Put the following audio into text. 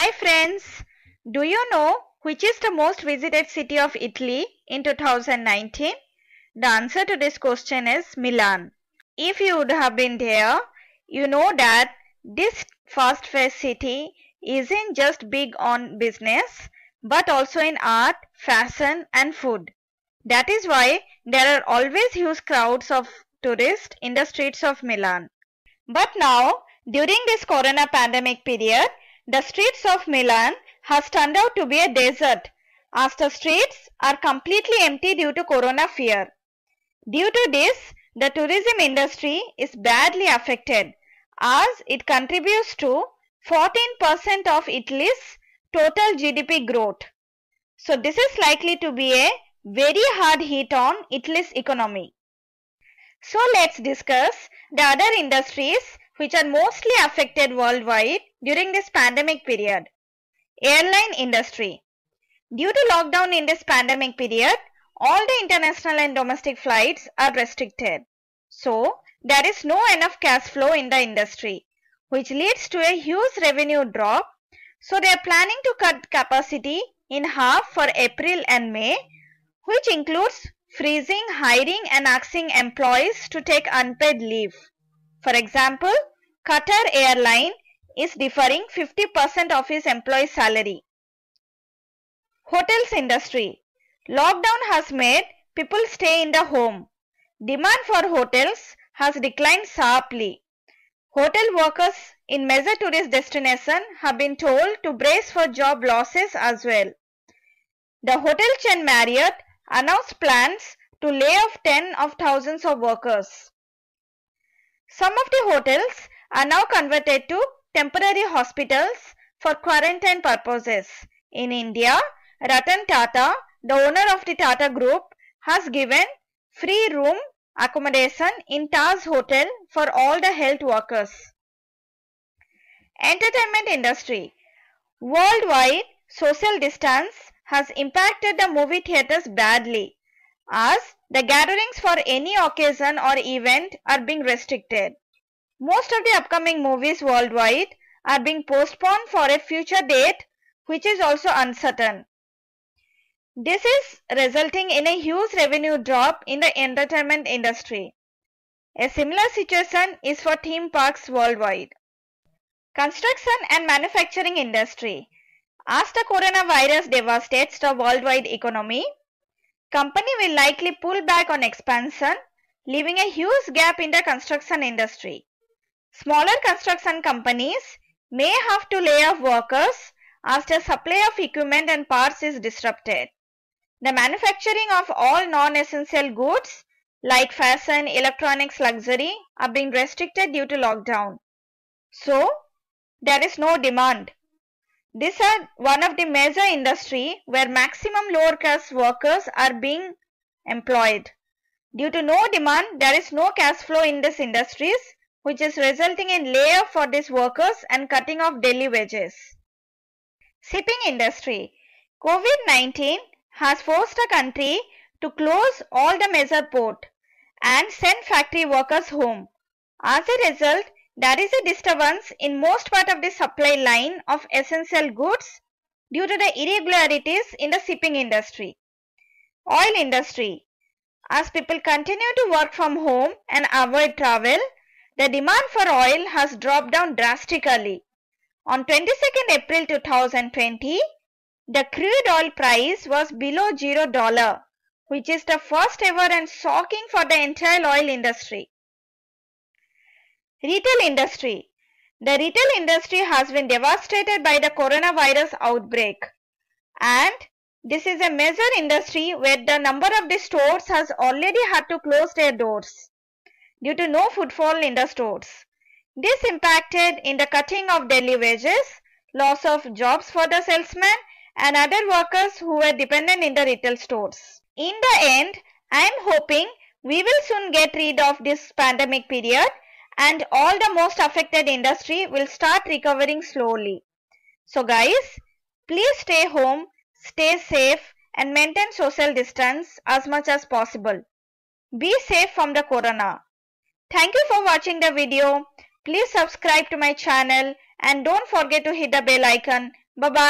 Hi friends, do you know which is the most visited city of Italy in 2019? The answer to this question is Milan. If you would have been there, you know that this fast-paced city isn't just big on business, but also in art, fashion and food. That is why there are always huge crowds of tourists in the streets of Milan. But now, during this corona pandemic period, the streets of Milan has turned out to be a desert as the streets are completely empty due to corona fear. Due to this, the tourism industry is badly affected as it contributes to 14% of Italy's total GDP growth. So this is likely to be a very hard hit on Italy's economy. So let's discuss the other industries which are mostly affected worldwide during this pandemic period. Airline industry. Due to lockdown in this pandemic period, all the international and domestic flights are restricted. So there is no enough cash flow in the industry, which leads to a huge revenue drop. So they are planning to cut capacity in half for April and May, which includes freezing, hiring and asking employees to take unpaid leave. For example, Qatar Airline is deferring 50% of its employees' salary. Hotels industry. Lockdown has made people stay in the home. Demand for hotels has declined sharply. Hotel workers in major tourist destinations have been told to brace for job losses as well. The hotel chain Marriott announced plans to lay off tens of thousands of workers. Some of the hotels are now converted to temporary hospitals for quarantine purposes. In India, Ratan Tata, the owner of the Tata Group, has given free room accommodation in Taj Hotel for all the health workers. Entertainment industry. Worldwide, social distance has impacted the movie theaters badly, as the gatherings for any occasion or event are being restricted. Most of the upcoming movies worldwide are being postponed for a future date, which is also uncertain. This is resulting in a huge revenue drop in the entertainment industry. A similar situation is for theme parks worldwide. Construction and manufacturing industry. As the coronavirus devastates the worldwide economy, company will likely pull back on expansion, leaving a huge gap in the construction industry. Smaller construction companies may have to lay off workers as the supply of equipment and parts is disrupted. The manufacturing of all non-essential goods like fashion, electronics, luxury are being restricted due to lockdown. So, there is no demand. These are one of the major industry where maximum lower caste workers are being employed. Due to no demand, there is no cash flow in these industries, which is resulting in layoff for these workers and cutting off daily wages. Shipping industry. COVID-19 has forced the country to close all the major ports and send factory workers home. As a result, there is a disturbance in most part of the supply line of essential goods due to the irregularities in the shipping industry. Oil industry. As people continue to work from home and avoid travel, the demand for oil has dropped down drastically. On 22nd April 2020, the crude oil price was below $0, which is the first ever and shocking for the entire oil industry. Retail industry. The retail industry has been devastated by the coronavirus outbreak, and this is a major industry where the number of the stores has already had to close their doors due to no footfall in the stores. This impacted in the cutting of daily wages, loss of jobs for the salesmen and other workers who were dependent in the retail stores. In the end, I am hoping we will soon get rid of this pandemic period and all the most affected industry will start recovering slowly. So guys, please stay home, stay safe and maintain social distance as much as possible. Be safe from the corona. Thank you for watching the video. Please subscribe to my channel and don't forget to hit the bell icon Bye bye.